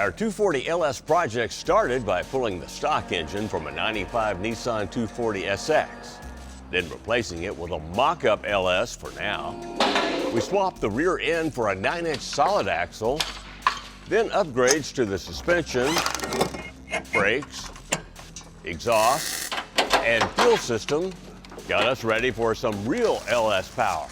Our 240 LS project started by pulling the stock engine from a 95 Nissan 240 SX, then replacing it with a mock-up LS for now. We swapped the rear end for a 9-inch solid axle, then upgrades to the suspension, brakes, exhaust, and fuel system got us ready for some real LS power.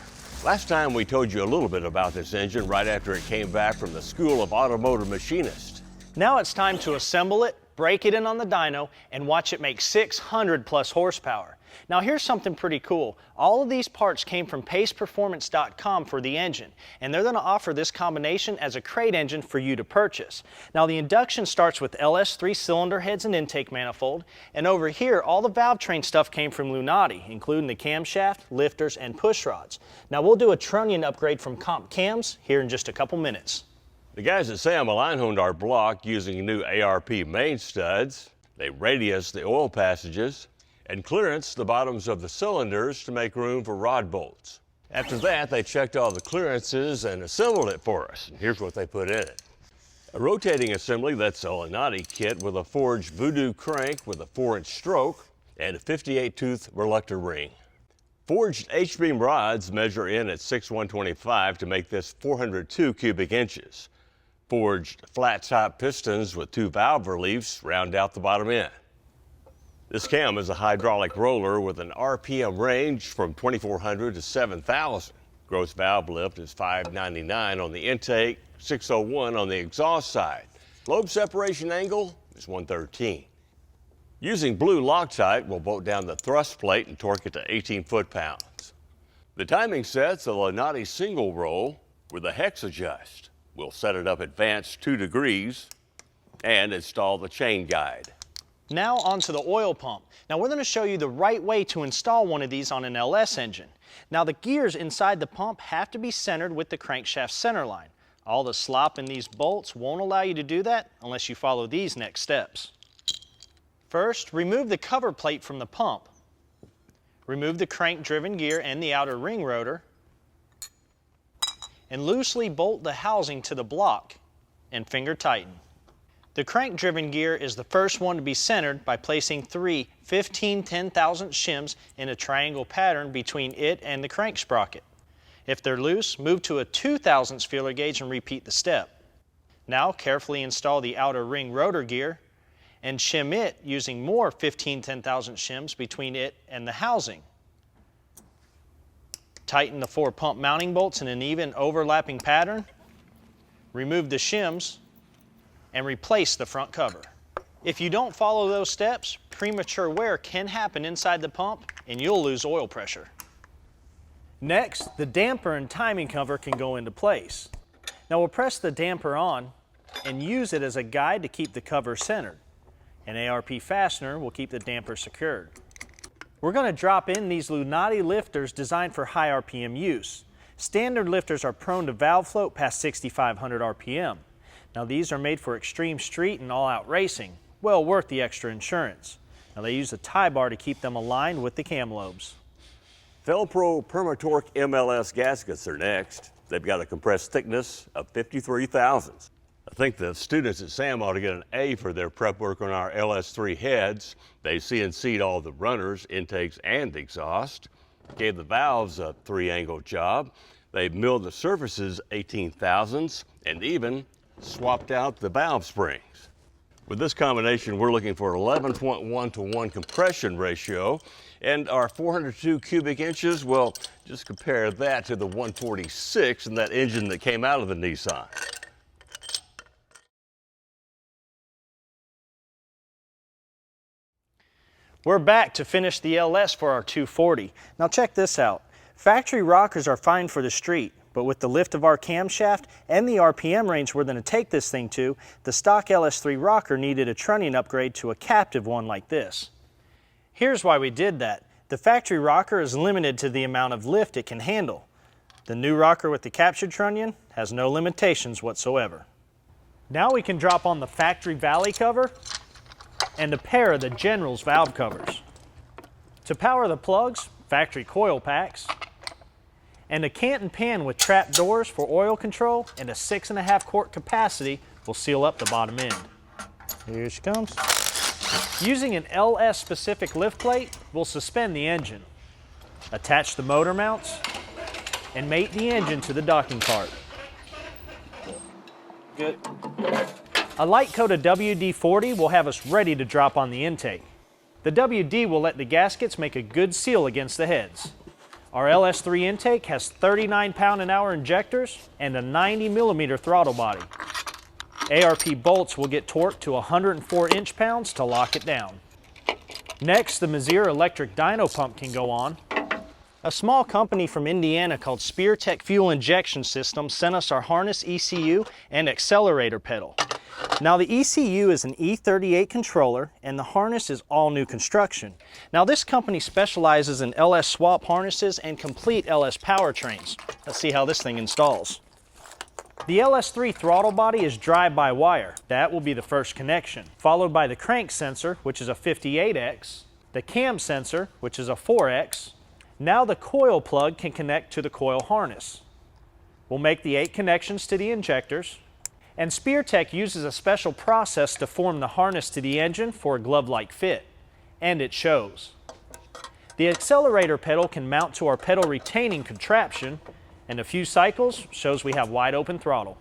Last time we told you a little bit about this engine right after it came back from the School of Automotive Machinists. Now it's time to assemble it, break it in on the dyno, and watch it make 600 plus horsepower. Now here's something pretty cool. All of these parts came from paceperformance.com for the engine, and they're going to offer this combination as a crate engine for you to purchase. Now the induction starts with Ls3 cylinder heads and intake manifold, and over here all the valve train stuff came from Lunati, including the camshaft, lifters, and push rods. Now we'll do a trunnion upgrade from Comp Cams here in just a couple minutes. The guys at Sam aligned our block using new ARP main studs. They radius the oil passages and clearance the bottoms of the cylinders to make room for rod bolts. After that, they checked all the clearances and assembled it for us. And here's what they put in it. A rotating assembly that's a Lunati kit with a forged Voodoo crank with a 4-inch stroke and a 58-tooth reluctor ring. Forged H-beam rods measure in at 6/125 to make this 402 cubic inches. Forged flat top pistons with 2 valve reliefs round out the bottom end. This cam is a hydraulic roller with an RPM range from 2,400 to 7,000. Gross valve lift is 599 on the intake, 601 on the exhaust side. Lobe separation angle is 113. Using blue Loctite, we'll bolt down the thrust plate and torque it to 18 foot-pounds. The timing set's a Lunati single roll with a hex adjust. We'll set it up advanced 2 degrees and install the chain guide. Now onto the oil pump. Now we're going to show you the right way to install one of these on an LS engine. Now the gears inside the pump have to be centered with the crankshaft center line. All the slop in these bolts won't allow you to do that unless you follow these next steps. First, remove the cover plate from the pump. Remove the crank-driven gear and the outer ring rotor, and loosely bolt the housing to the block and finger tighten. The crank-driven gear is the first one to be centered by placing 3 15/10,000 shims in a triangle pattern between it and the crank sprocket. If they're loose, move to a 2/1000 feeler gauge and repeat the step. Now carefully install the outer ring rotor gear and shim it using more 15/10,000 shims between it and the housing. Tighten the 4 pump mounting bolts in an even overlapping pattern. Remove the shims and replace the front cover. If you don't follow those steps, premature wear can happen inside the pump and you'll lose oil pressure. Next, the damper and timing cover can go into place. Now we'll press the damper on and use it as a guide to keep the cover centered. An ARP fastener will keep the damper secured. We're going to drop in these Lunati lifters designed for high RPM use. Standard lifters are prone to valve float past 6,500 RPM. Now these are made for extreme street and all-out racing, well worth the extra insurance. Now they use a tie bar to keep them aligned with the cam lobes. Felpro Permatorque MLS gaskets are next. They've got a compressed thickness of 53 thousandths. I think the students at Sam ought to get an A for their prep work on our Ls3 heads. They CNC'd all the runners, intakes, and exhaust. Gave the valves a 3-angle job. They milled the surfaces 18 thousandths and even swapped out the valve springs. With this combination, we're looking for 11.1 to 1 compression ratio, and our 402 cubic inches, well, just compare that to the 146 in that engine that came out of the Nissan. We're back to finish the LS for our 240. Now check this out. Factory rockers are fine for the street, but with the lift of our camshaft and the RPM range we're going to take this thing to, the stock Ls3 rocker needed a trunnion upgrade to a captive one like this. Here's why we did that. The factory rocker is limited to the amount of lift it can handle. The new rocker with the captured trunnion has no limitations whatsoever. Now we can drop on the factory valley cover and a pair of the General's valve covers. To power the plugs, factory coil packs, and a Canton pan with trap doors for oil control and a 6.5 quart capacity will seal up the bottom end. Here she comes. Using an LS specific lift plate, we'll suspend the engine, attach the motor mounts, and mate the engine to the docking cart. Good. A light coat of WD-40 will have us ready to drop on the intake. The WD will let the gaskets make a good seal against the heads. Our Ls3 intake has 39 pound-an-hour injectors and a 90mm throttle body. ARP bolts will get torqued to 104 inch-pounds to lock it down. Next, the Mazir electric dyno pump can go on. A small company from Indiana called SpearTech Fuel Injection System sent us our harness ECU and accelerator pedal. Now the ECU is an E38 controller and the harness is all new construction. Now this company specializes in LS swap harnesses and complete LS powertrains. Let's see how this thing installs. The Ls3 Throttle Body is drive-by-wire. That will be the first connection, followed by the crank sensor, which is a 58X, the cam sensor, which is a 4X. Now the coil plug can connect to the coil harness. We'll make the 8 connections to the injectors, and SpearTech uses a special process to form the harness to the engine for a glove-like fit, and it shows. The accelerator pedal can mount to our pedal retaining contraption, and a few cycles shows we have wide open throttle.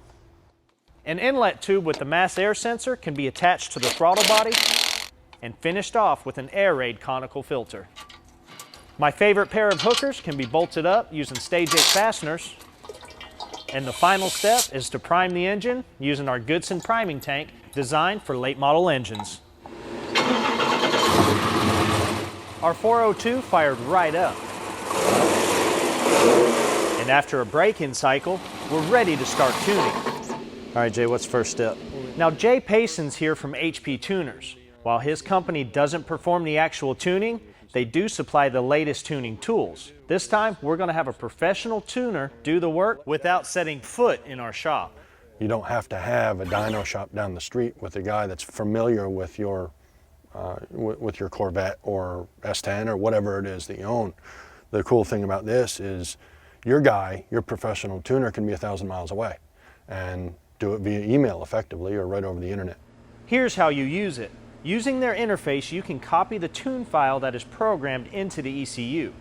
An inlet tube with the mass air sensor can be attached to the throttle body and finished off with an air raid conical filter. My favorite pair of hookers can be bolted up using stage 8 fasteners. And the final step is to prime the engine using our Goodson priming tank designed for late model engines. Our 402 fired right up. And after a break-in cycle, we're ready to start tuning. All right, Jay, what's the first step? Now, Jay Payson's here from HP Tuners. While his company doesn't perform the actual tuning, they do supply the latest tuning tools. This time, we're going to have a professional tuner do the work without setting foot in our shop. You don't have to have a dyno shop down the street with a guy that's familiar with your Corvette or S10 or whatever it is that you own. The cool thing about this is your guy, your professional tuner, can be 1,000 miles away and do it via email effectively or right over the internet. Here's how you use it. Using their interface, you can copy the tune file that is programmed into the ECU.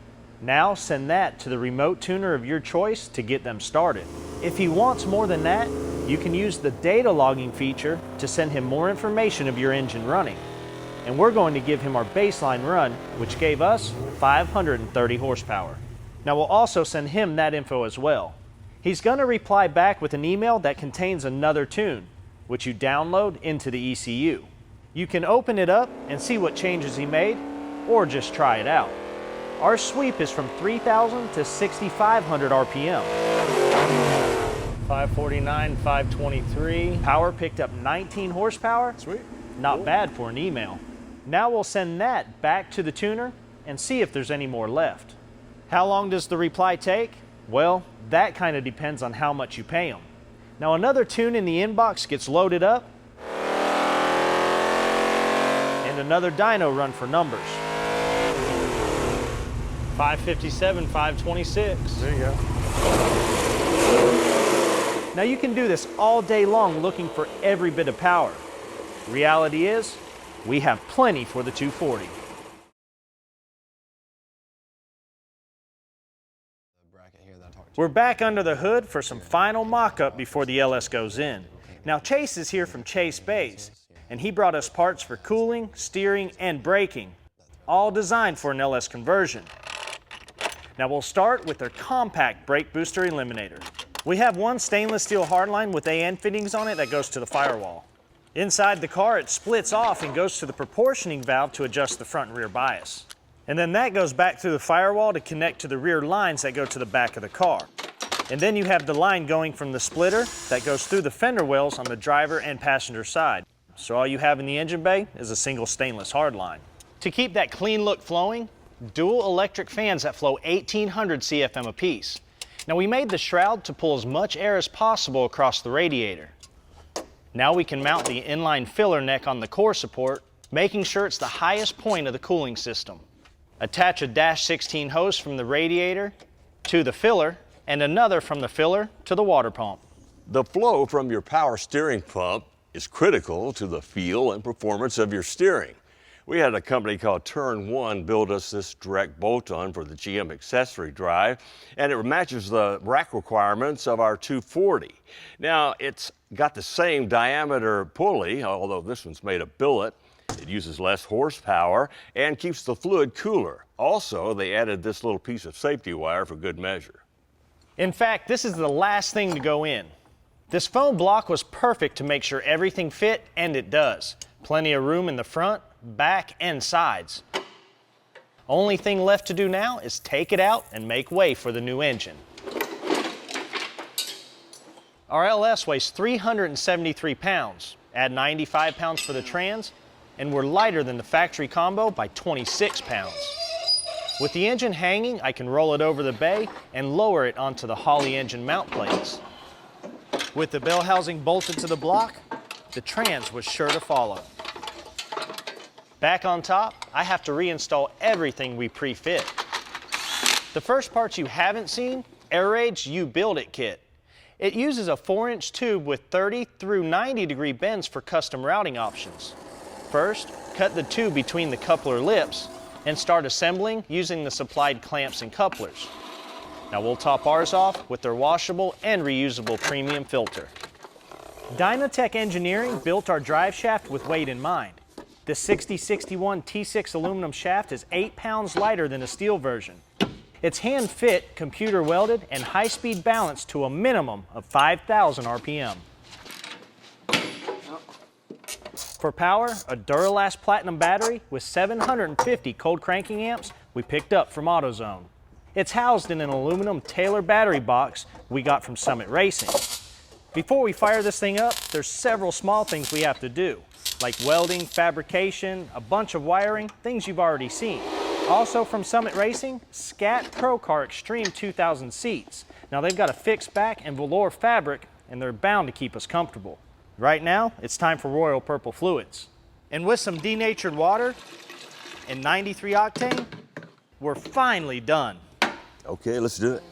Now send that to the remote tuner of your choice to get them started. If he wants more than that, you can use the data logging feature to send him more information of your engine running. And we're going to give him our baseline run, which gave us 530 horsepower. Now we'll also send him that info as well. He's going to reply back with an email that contains another tune, which you download into the ECU. You can open it up and see what changes he made, or just try it out. Our sweep is from 3,000 to 6,500 RPM. 549, 523. Power picked up 19 horsepower. Sweet. Not Cool. bad for an email. Now we'll send that back to the tuner and see if there's any more left. How long does the reply take? Well, that kind of depends on how much you pay them. Now another tune in the inbox gets loaded up, and another dyno run for numbers. 557, 526. There you go. Now you can do this all day long looking for every bit of power. Reality is, we have plenty for the 240. We're back under the hood for some final mock-up before the LS goes in. Now Chase is here from Chase Bays, and he brought us parts for cooling, steering, and braking, all designed for an LS conversion. Now we'll start with their compact brake booster eliminator. We have one stainless steel hardline with AN fittings on it that goes to the firewall. Inside the car, it splits off and goes to the proportioning valve to adjust the front and rear bias. And then that goes back through the firewall to connect to the rear lines that go to the back of the car. And then you have the line going from the splitter that goes through the fender wells on the driver and passenger side. So all you have in the engine bay is a single stainless hardline. To keep that clean look flowing, dual electric fans that flow 1,800 CFM apiece. Now we made the shroud to pull as much air as possible across the radiator. Now we can mount the inline filler neck on the core support, making sure it's the highest point of the cooling system. Attach a -16 hose from the radiator to the filler and another from the filler to the water pump. The flow from your power steering pump is critical to the feel and performance of your steering. We had a company called Turn 1 build us this direct bolt-on for the GM accessory drive, and it matches the rack requirements of our 240. Now, it's got the same diameter pulley, although this one's made of billet. It uses less horsepower and keeps the fluid cooler. Also, they added this little piece of safety wire for good measure. In fact, this is the last thing to go in. This foam block was perfect to make sure everything fit, and it does. Plenty of room in the front, back, and sides. Only thing left to do now is take it out and make way for the new engine. Our LS weighs 373 pounds. Add 95 pounds for the trans, and we're lighter than the factory combo by 26 pounds. With the engine hanging, I can roll it over the bay and lower it onto the Holley engine mount plates. With the bell housing bolted to the block, the trans was sure to follow. Back on top, I have to reinstall everything we pre-fit. The first parts you haven't seen, Air-Raid's You Build It kit. It uses a 4-inch tube with 30 through 90 degree bends for custom routing options. First, cut the tube between the coupler lips and start assembling using the supplied clamps and couplers. Now we'll top ours off with their washable and reusable premium filter. Dynatech Engineering built our drive shaft with weight in mind. The 6061 T6 aluminum shaft is 8 pounds lighter than a steel version. It's hand-fit, computer welded, and high-speed balanced to a minimum of 5,000 RPM. For power, a Duralast Platinum battery with 750 cold cranking amps we picked up from AutoZone. It's housed in an aluminum Taylor battery box we got from Summit Racing. Before we fire this thing up, there's several small things we have to do, like welding, fabrication, a bunch of wiring, things you've already seen. Also from Summit Racing, Scat Pro Car Extreme 2000 seats. Now they've got a fixed back and velour fabric, and they're bound to keep us comfortable. Right now, it's time for Royal Purple fluids. And with some denatured water and 93 octane, we're finally done. Okay, let's do it.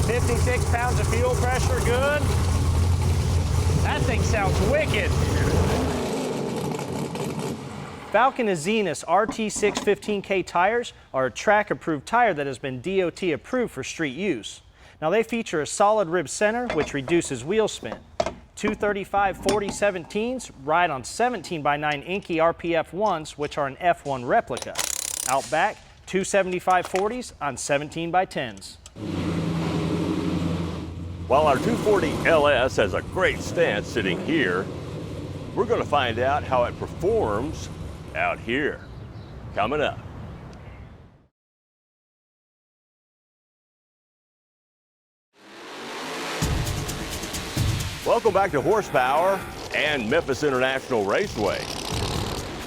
$56 pounds of fuel pressure, good. That thing sounds wicked. Falcon Azenis RT615K tires are a track-approved tire that has been DOT approved for street use. Now they feature a solid rib center, which reduces wheel spin. 235/40/17s ride on 17x9 Inky RPF 1s, which are an F1 replica. Out back, 275/40s on 17x10s. While our 240 LS has a great stance sitting here, we're going to find out how it performs out here. Coming up. Welcome back to Horsepower and Memphis International Raceway,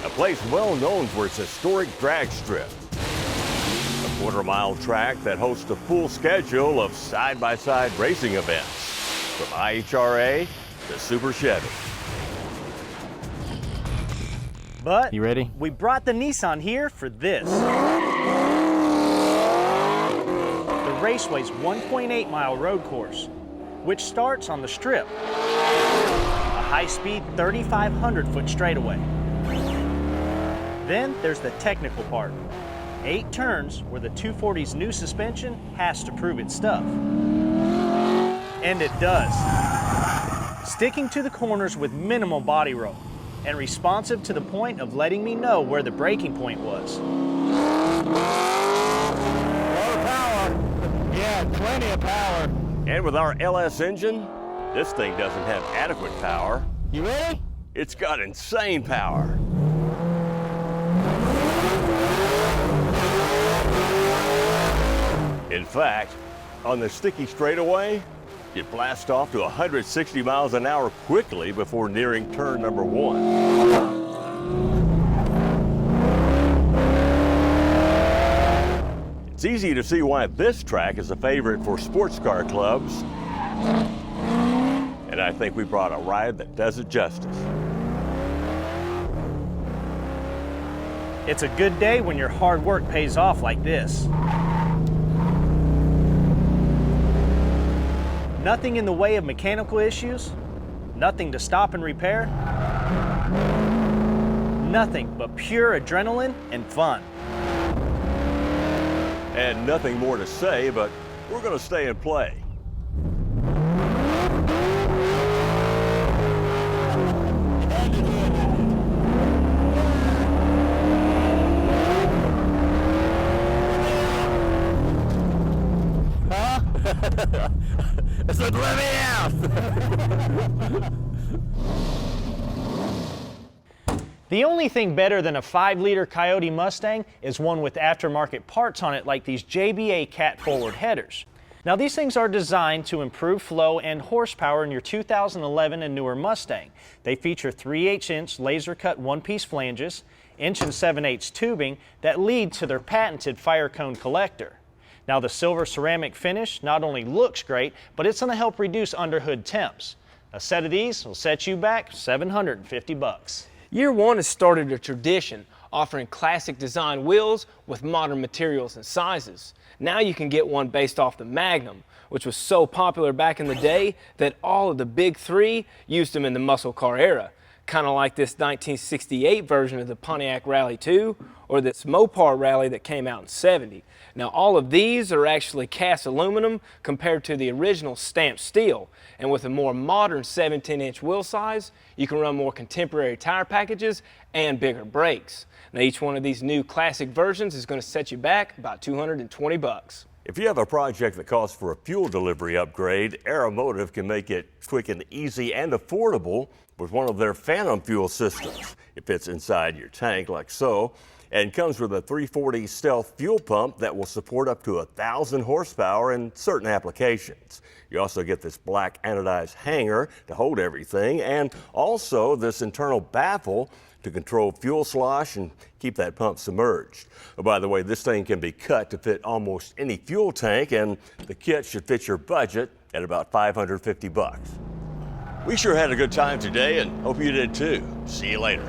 a place well known for its historic drag strip. A quarter-mile track that hosts a full schedule of side-by-side racing events, from IHRA to Super Chevy. But you ready? We brought the Nissan here for this. The Raceway's 1.8-mile road course, which starts on the strip, a high-speed 3,500-foot straightaway. Then there's the technical part. 8 turns where the 240's new suspension has to prove its stuff. And it does. Sticking to the corners with minimal body roll and responsive to the point of letting me know where the braking point was. More power. Yeah, plenty of power. And with our LS engine, this thing doesn't have adequate power. You ready? It's got insane power. In fact, on the sticky straightaway, you blast off to 160 miles an hour quickly before nearing turn number 1. It's easy to see why this track is a favorite for sports car clubs. And I think we brought a ride that does it justice. It's a good day when your hard work pays off like this. Nothing in the way of mechanical issues, nothing to stop and repair, nothing but pure adrenaline and fun. And nothing more to say, but we're going to stay and play. It said, let me out! The only thing better than a 5-liter Coyote Mustang is one with aftermarket parts on it like these Jba Cat Forward Headers. Now these things are designed to improve flow and horsepower in your 2011 and newer Mustang. They feature 3/8-inch laser cut one-piece flanges, 1 7/8 tubing that lead to their patented fire cone collector. Now the silver ceramic finish not only looks great, but it's going to help reduce underhood temps. A set of these will set you back $750. Year one has started a tradition, offering classic design wheels with modern materials and sizes. Now you can get one based off the Magnum, which was so popular back in the day that all of the big three used them in the muscle car era. Kind of like this 1968 version of the Pontiac Rally 2 or this Mopar Rally that came out in '70. Now all of these are actually cast aluminum compared to the original stamped steel, and with a more modern 17-inch wheel size, you can run more contemporary tire packages and bigger brakes. Now each one of these new classic versions is going to set you back about $220. If you have a project that calls for a fuel delivery upgrade, Aeromotive can make it quick and easy and affordable with one of their Phantom fuel systems. It fits inside your tank like so, and comes with a 340 Stealth fuel pump that will support up to 1,000 horsepower in certain applications. You also get this black anodized hanger to hold everything, and also this internal baffle to control fuel slosh and keep that pump submerged. Oh, by the way, this thing can be cut to fit almost any fuel tank, and the kit should fit your budget at about $550. We sure had a good time today and hope you did too. See you later.